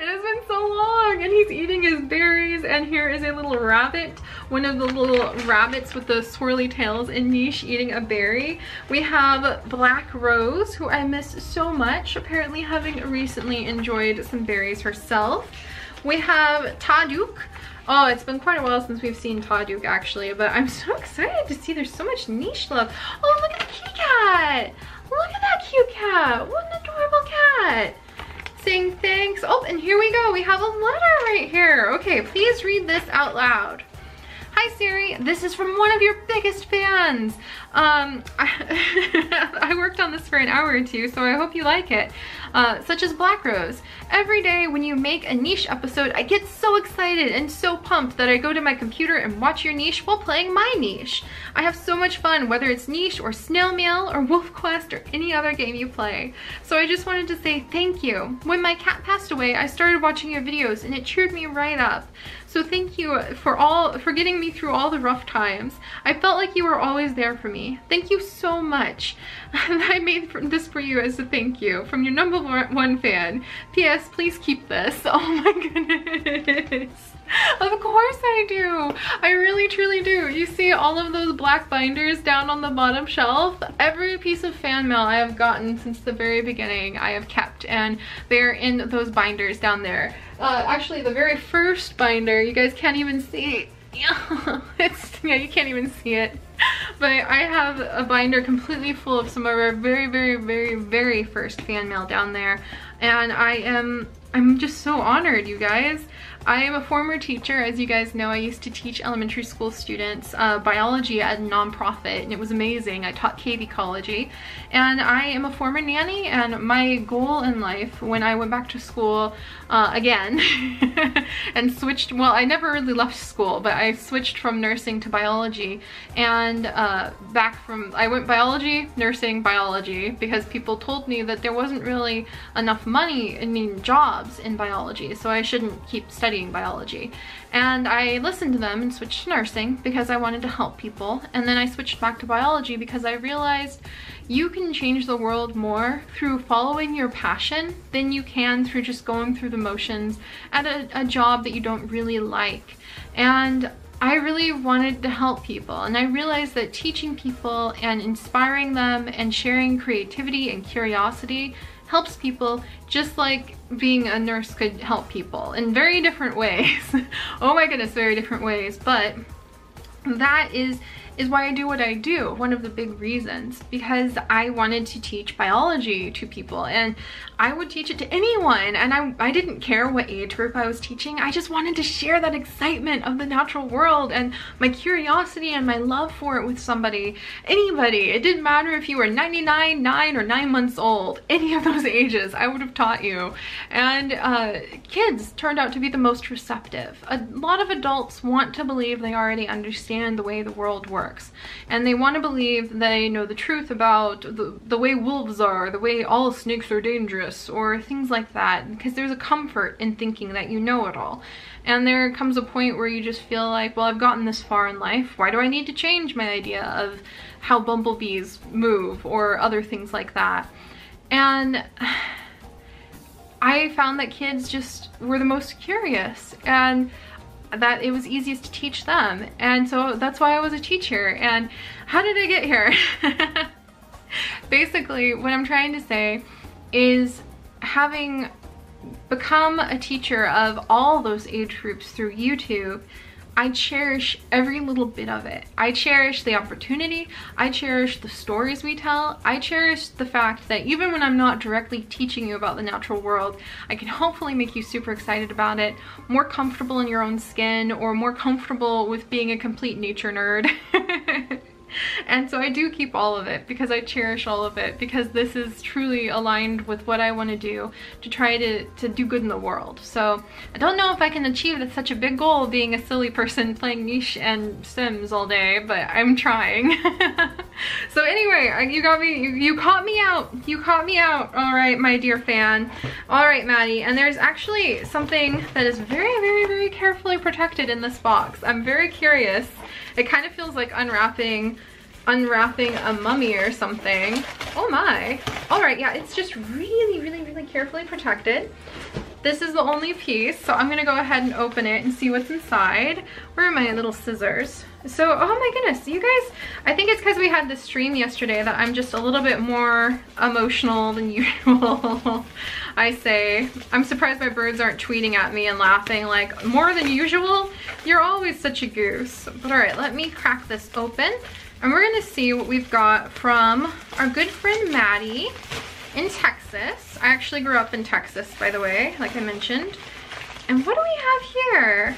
It has been so long, and he's eating his berries, and here is a little rabbit, one of the little rabbits with the swirly tails in niche eating a berry. We have Black Rose, who I miss so much, apparently having recently enjoyed some berries herself. We have Taduk. Oh, it's been quite a while since we've seen Taduk actually, but I'm so excited to see there's so much niche love. Oh, look at the kitty cat. Look at that cute cat. What an adorable cat. Saying thanks. Oh, and here we go. We have a letter right here. Okay, please read this out loud. Hi Hi Seri, this is from one of your biggest fans. I worked on this for an hour or two, so I hope you like it. Such as Black Rose. Every day when you make a niche episode, I get so excited and so pumped that I go to my computer and watch your niche while playing my niche. I have so much fun, whether it's niche or Snail Mail or Wolf Quest or any other game you play. So I just wanted to say thank you. When my cat passed away, I started watching your videos and it cheered me right up. So thank you for getting me through all the rough times. I felt like you were always there for me. Thank you so much. I made this for you as a thank you from your #1 fan. P.S. Please keep this. Oh my goodness. Of course I do. I really truly do. You see all of those black binders down on the bottom shelf? Every piece of fan mail I have gotten since the very beginning I have kept, and they're in those binders down there. Actually, the very first binder, you guys can't even see. Yeah, you can't even see it. But I have a binder completely full of some of our very first fan mail down there, and I'm just so honored, you guys. I am a former teacher. As you guys know, I used to teach elementary school students biology at a nonprofit, and it was amazing. I taught cave ecology, and I am a former nanny, and my goal in life when I went back to school again and switched, well, I never really left school, but I switched from nursing to biology, and I went biology, nursing, biology, because people told me that there wasn't really enough money, jobs in biology, so I shouldn't keep studying biology. And I listened to them and switched to nursing because I wanted to help people, and then I switched back to biology because I realized you can change the world more through following your passion than you can through just going through the motions at a job that you don't really like. And I really wanted to help people, and I realized that teaching people and inspiring them and sharing creativity and curiosity helps people just like being a nurse could help people in very different ways. Oh my goodness, very different ways. But that is why I do what I do. One of the big reasons, because I wanted to teach biology to people, and I would teach it to anyone, and I didn't care what age group I was teaching. I just wanted to share that excitement of the natural world and my curiosity and my love for it with somebody, anybody. It didn't matter if you were 99, 9, or 9 months old. Any of those ages, I would have taught you. And kids turned out to be the most receptive. A lot of adults want to believe they already understand the way the world works, and they want to believe they know the truth about the way wolves are, the way all snakes are dangerous, or things like that, because there's a comfort in thinking that you know it all. And there comes a point where you just feel like, well, I've gotten this far in life, why do I need to change my idea of how bumblebees move or other things like that? And I found that kids just were the most curious, and that it was easiest to teach them, and so that's why I was a teacher. And how did I get here? Basically, what I'm trying to say is, having become a teacher of all those age groups through YouTube, I cherish every little bit of it. I cherish the opportunity, I cherish the stories we tell, I cherish the fact that even when I'm not directly teaching you about the natural world, I can hopefully make you super excited about it, more comfortable in your own skin, or more comfortable with being a complete nature nerd. And so I do keep all of it because I cherish all of it, because this is truly aligned with what I want to do, to try to do good in the world. So I don't know if I can achieve such a big goal being a silly person playing niche and Sims all day, but I'm trying. So anyway, you caught me out. You caught me out. All right, my dear fan. All right, Maddie. And there's actually something that is very carefully protected in this box. I'm very curious. It kind of feels like unwrapping a mummy or something. Oh my. All right, yeah, it's just really carefully protected. This is the only piece, so I'm gonna go ahead and open it and see what's inside. Where are my little scissors? So, oh my goodness, you guys, I think it's because we had this stream yesterday that I'm just a little bit more emotional than usual. I say, I'm surprised my birds aren't tweeting at me and laughing like, more than usual? You're always such a goose. But all right, let me crack this open, and we're gonna see what we've got from our good friend Maddie in Texas. I actually grew up in Texas, by the way, like I mentioned. And what do we have here?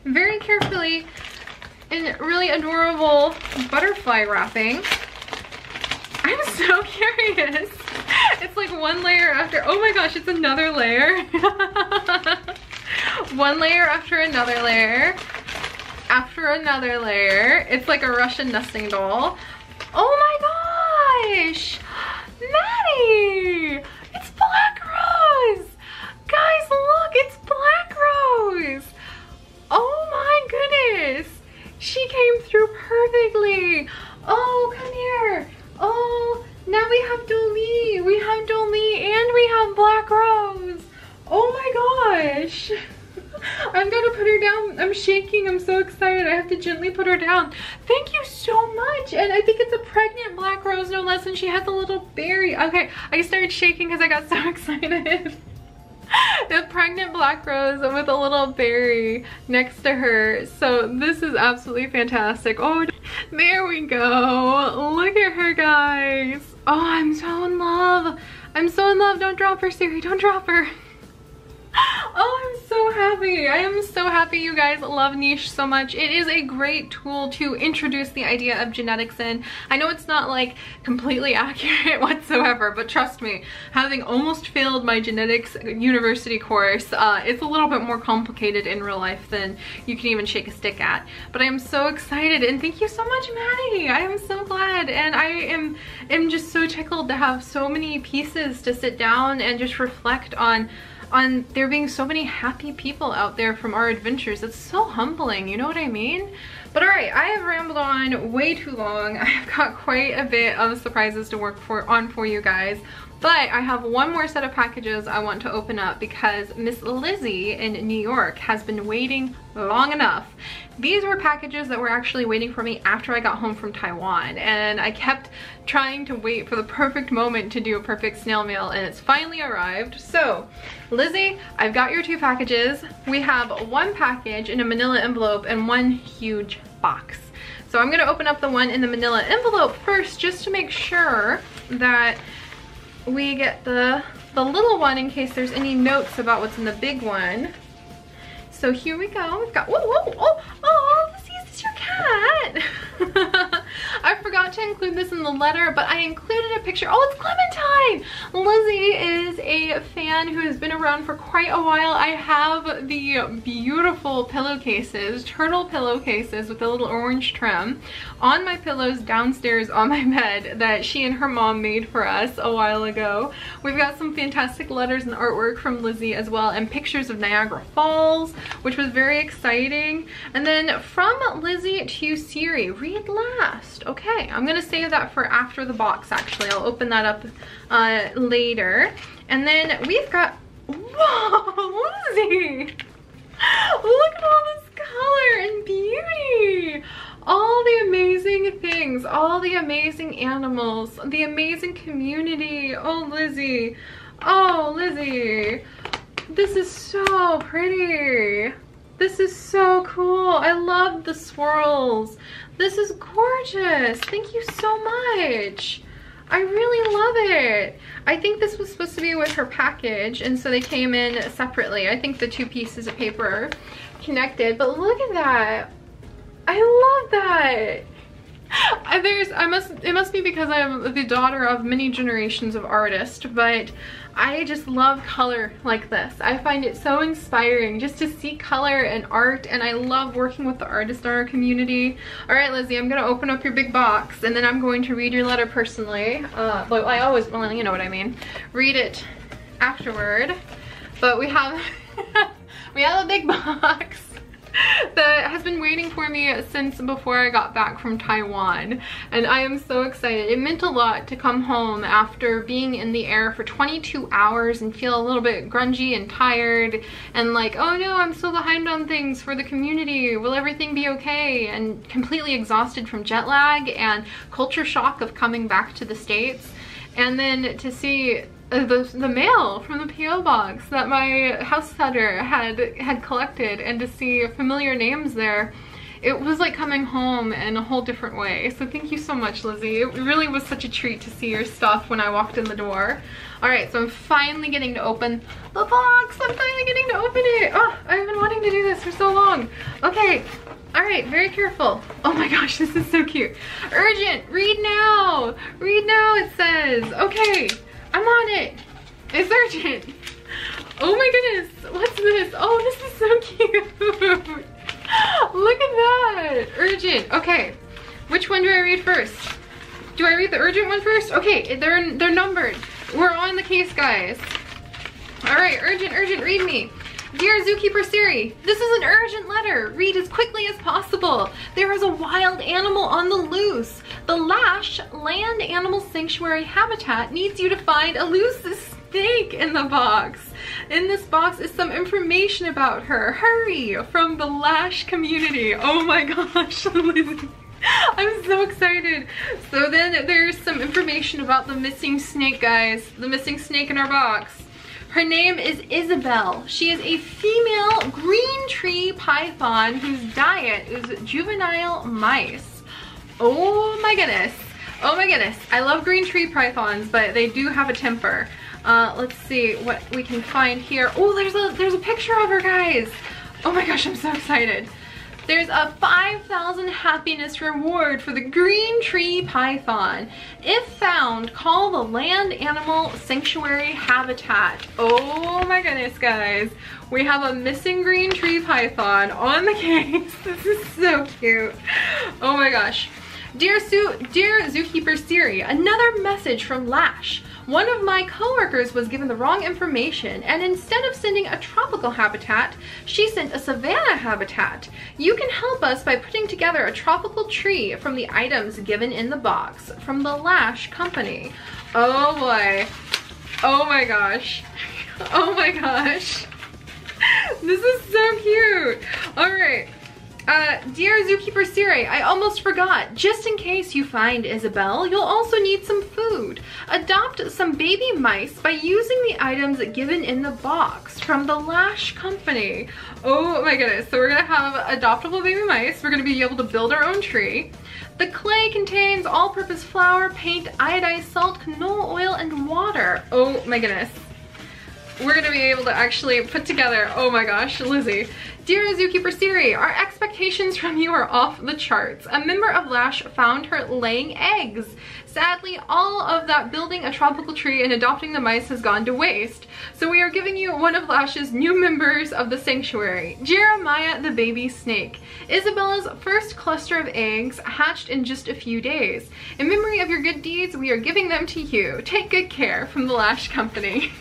Very carefully in really adorable butterfly wrapping. I'm so curious. It's like one layer after, oh my gosh, it's another layer. One layer after another layer. After another layer. It's like a Russian nesting doll. Oh my gosh! Maddie! It's Black Rose! Guys, look, it's Black Rose! Oh my goodness! She came through perfectly! Oh, come here! Oh, now we have Dolly! We have Dolly and we have Black Rose! Oh my gosh! I've got to put her down. I'm shaking. I'm so excited. I have to gently put her down. Thank you so much. And I think it's a pregnant Black Rose, no less, and she has a little berry. Okay, I started shaking because I got so excited. The pregnant Black Rose with a little berry next to her. So this is absolutely fantastic. Oh, there we go. Look at her, guys. Oh, I'm so in love. I'm so in love. Don't drop her, Seri. Don't drop her. Oh, I'm so happy. I am so happy you guys love niche so much. It is a great tool to introduce the idea of genetics in. I know it's not like completely accurate whatsoever, but trust me, having almost failed my genetics university course, it's a little bit more complicated in real life than you can even shake a stick at. But I am so excited, and thank you so much, Maddie. I am so glad, and I am just so tickled to have so many pieces to sit down and just reflect on there being so many happy people out there from our adventures. It's so humbling, you know what I mean? But all right, I have rambled on way too long. I've got quite a bit of surprises to work on for you guys. But I have one more set of packages I want to open up because Miss Lizzie in New York has been waiting long enough. These were packages that were actually waiting for me after I got home from Taiwan, and I kept trying to wait for the perfect moment to do a perfect snail mail, and it's finally arrived. So Lizzie, I've got your two packages. We have one package in a manila envelope and one huge box. So I'm gonna open up the one in the manila envelope first just to make sure that we get the little one in case there's any notes about what's in the big one. So here we go. We've got, whoa, whoa, oh, Lizzie, is this your cat? I forgot to include this in the letter, but I included a picture. Oh, it's Clementine! Lizzie is a fan who has been around for quite a while. I have the beautiful pillowcases, turtle pillowcases with a little orange trim on my pillows downstairs on my bed that she and her mom made for us a while ago. We've got some fantastic letters and artwork from Lizzie as well, and pictures of Niagara Falls, which was very exciting. And then from Lizzie to Seri, read last. Okay, I'm gonna save that for after the box actually. I'll open that up later. And then we've got, whoa, Lizzie! Look at all this color and beauty! All the amazing things, all the amazing animals, the amazing community. Oh, Lizzie. Oh, Lizzie. This is so pretty. This is so cool. I love the swirls. This is gorgeous. Thank you so much. I really love it. I think this was supposed to be with her package, and so they came in separately. I think the two pieces of paper are connected, but look at that. I love that. It must be because I am the daughter of many generations of artists, but I just love color like this. I find it so inspiring just to see color and art, and I love working with the artists in our community. All right, Lizzie, I'm gonna open up your big box, and then I'm going to read your letter personally. But I always, well, you know what I mean, read it afterward. But we have we have a big box that has been waiting for me since before I got back from Taiwan, and I am so excited. It meant a lot to come home after being in the air for 22 hours and feel a little bit grungy and tired and like, oh no, I'm so behind on things for the community. Will everything be okay? And completely exhausted from jet lag and culture shock of coming back to the States. And then to see the mail from the P.O. box that my house setter had collected, and to see familiar names there, it was like coming home in a whole different way. So thank you so much, Lizzie. It really was such a treat to see your stuff when I walked in the door. All right, so I'm finally getting to open the box. I'm finally getting to open it. Oh, I've been wanting to do this for so long. Okay, All right, very careful. Oh my gosh, this is so cute. Urgent, read now. Read now, it says. Okay, I'm on it. It's urgent. Oh my goodness, what's this? Oh, this is so cute. Look at that. Urgent. Okay, which one do I read first? Do I read the urgent one first? Okay, they're numbered. We're on the case, guys. All right, urgent, read me. Dear Zookeeper Seri, this is an urgent letter. Read as quickly as possible. There is a wild animal on the loose. The Lash Land Animal Sanctuary Habitat needs you to find a loose snake in the box. In this box is some information about her. Hurry, from the Lash community. Oh my gosh, Lizzie. I'm so excited. So then there's some information about the missing snake, guys. The missing snake in our box. Her name is Isabel. She is a female green tree python whose diet is juvenile mice. Oh my goodness. Oh my goodness. I love green tree pythons, but they do have a temper. Let's see what we can find here. Oh, there's a picture of her, guys. Oh my gosh, I'm so excited. There's a 5,000 happiness reward for the green tree python. If found, call the Land Animal Sanctuary Habitat. Oh my goodness, guys. We have a missing green tree python on the case. This is so cute. Oh my gosh. Dear Zookeeper Seri, another message from Lash. One of my coworkers was given the wrong information, and instead of sending a tropical habitat, she sent a savanna habitat. You can help us by putting together a tropical tree from the items given in the box from the Lash company. Oh boy. Oh my gosh. Oh my gosh. This is so cute. All right. Dear Zookeeper Seri, I almost forgot. Just in case you find Isabel, you'll also need some food. Adopt some baby mice by using the items given in the box from the Lash company. Oh my goodness. So we're gonna have adoptable baby mice. We're gonna be able to build our own tree. The clay contains all-purpose flour, paint, iodized salt, canola oil, and water. Oh my goodness. We're gonna be able to actually put together, oh my gosh, Lizzie. Dear Zookeeper Seri, our expectations from you are off the charts. A member of Lash found her laying eggs. Sadly, all of that building a tropical tree and adopting the mice has gone to waste. So we are giving you one of Lash's new members of the sanctuary, Jeremiah the baby snake. Isabella's first cluster of eggs hatched in just a few days. In memory of your good deeds, we are giving them to you. Take good care from the Lash company.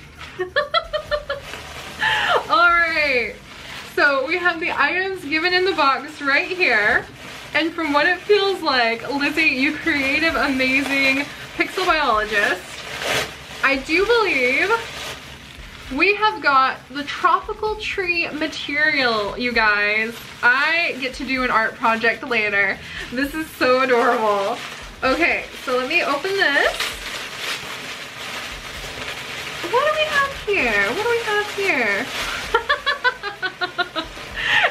Alright, so we have the items given in the box right here, and from what it feels like, Lizzie, you creative, amazing pixel biologist, I do believe we have got the tropical tree material, you guys. I get to do an art project later. This is so adorable. Okay, so let me open this. What do we have here? What do we have here?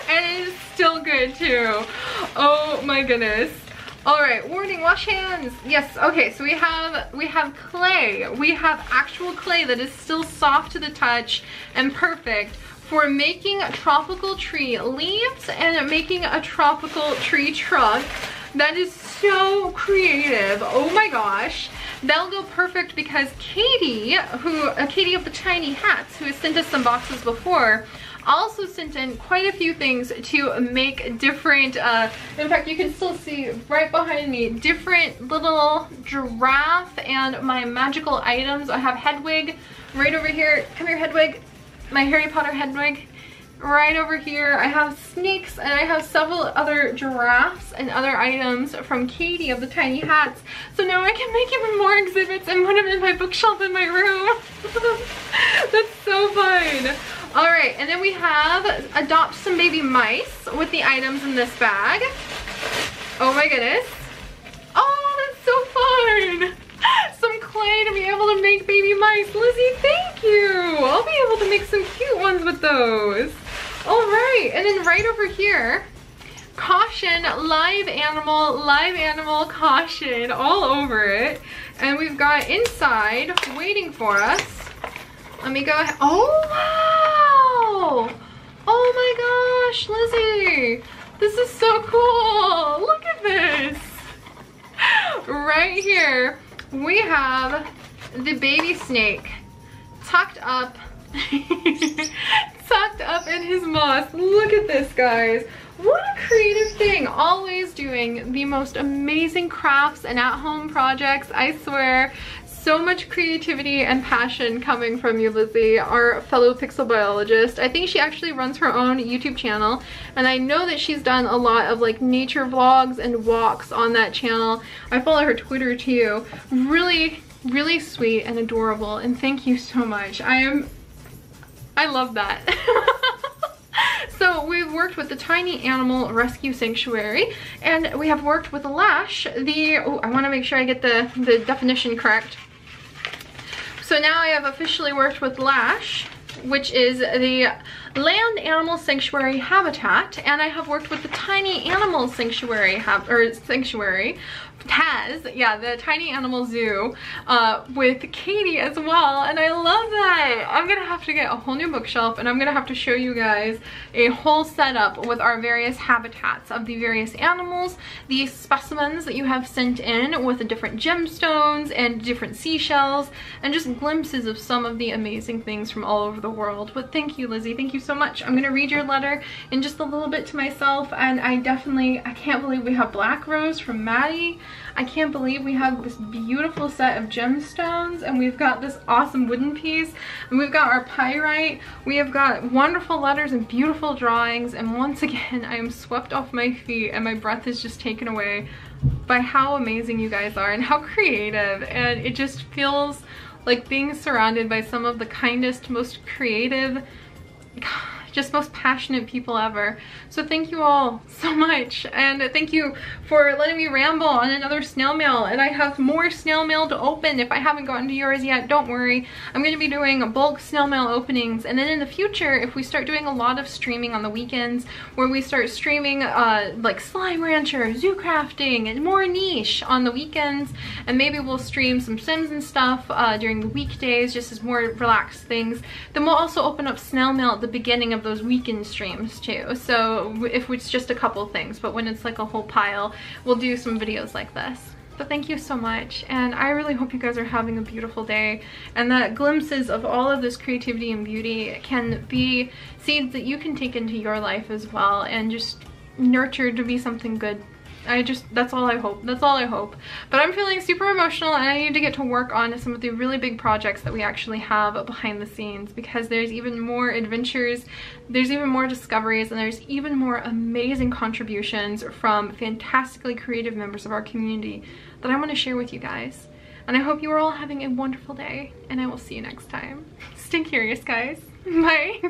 And it is still good too. Oh my goodness. All right, warning, wash hands. Yes, okay, so we have clay. We have actual clay that is still soft to the touch and perfect for making tropical tree leaves and making a tropical tree trunk. That is so creative. Oh my gosh. That'll go perfect because Katie, Katie of the Tiny Hats, who has sent us some boxes before, also sent in quite a few things to make different, in fact you can still see right behind me, different little giraffe and my magical items. I have Hedwig right over here. Come here, Hedwig. My Harry Potter Hedwig. Right over here, I have snakes and I have several other giraffes and other items from Katie of the Tiny Hats. So now I can make even more exhibits and put them in my bookshelf in my room. That's so fun. All right, and then we have adopt some baby mice with the items in this bag. Oh my goodness. Oh, that's so fun. Some clay to be able to make baby mice. Lizzie, thank you. I'll be able to make some cute ones with those. All right, and then right over here, caution, live animal, caution, all over it. And we've got inside, waiting for us. Let me go ahead. Oh, wow. Oh my gosh, Lizzie. This is so cool. Look at this. Right here, we have the baby snake tucked up, tucked up in his moss. Look at this, guys. What a creative thing. Always doing the most amazing crafts and at-home projects, I swear. So much creativity and passion coming from you, Lizzie, our fellow pixel biologist. I think she actually runs her own YouTube channel, and I know that she's done a lot of like nature vlogs and walks on that channel. I follow her Twitter too. Really, really sweet and adorable, and thank you so much. I love that. So we've worked with the Tiny Animal Rescue Sanctuary, and we have worked with Lash, I want to make sure I get the definition correct. So now I have officially worked with Lash, which is the Land Animal Sanctuary Habitat, and I have worked with the Tiny Animal Sanctuary, yeah, the Tiny Animal Zoo with Katie as well, and I love that. I'm gonna have to get a whole new bookshelf, and I'm gonna have to show you guys a whole setup with our various habitats of the various animals, the specimens that you have sent in with the different gemstones and different seashells, and just glimpses of some of the amazing things from all over the world. But thank you, Lizzie, thank you so much. I'm gonna read your letter in just a little bit to myself, and I can't believe we have Black Rose from Maddie. I can't believe we have this beautiful set of gemstones, and we've got this awesome wooden piece, and we've got our pyrite. We have got wonderful letters and beautiful drawings, and once again I am swept off my feet and my breath is just taken away by how amazing you guys are and how creative, and it just feels like being surrounded by some of the kindest, most creative, just most passionate people ever. So thank you all so much, and thank you for letting me ramble on another snail mail, and I have more snail mail to open. If I haven't gotten to yours yet, don't worry. I'm going to be doing bulk snail mail openings, and then in the future, if we start doing a lot of streaming on the weekends, where we start streaming like Slime Rancher, zoo crafting, and more niche on the weekends, and maybe we'll stream some Sims and stuff during the weekdays, just as more relaxed things, then we'll also open up snail mail at the beginning of those weekend streams too. So if it's just a couple things, but when it's like a whole pile, we'll do some videos like this. But thank you so much, and I really hope you guys are having a beautiful day, and that glimpses of all of this creativity and beauty can be seeds that you can take into your life as well, and just nurture to be something good. That's all I hope. That's all I hope. But I'm feeling super emotional, and I need to get to work on some of the really big projects that we actually have behind the scenes, because there's even more adventures, there's even more discoveries, and there's even more amazing contributions from fantastically creative members of our community that I want to share with you guys. And I hope you are all having a wonderful day, and I will see you next time. Stay curious, guys. Bye.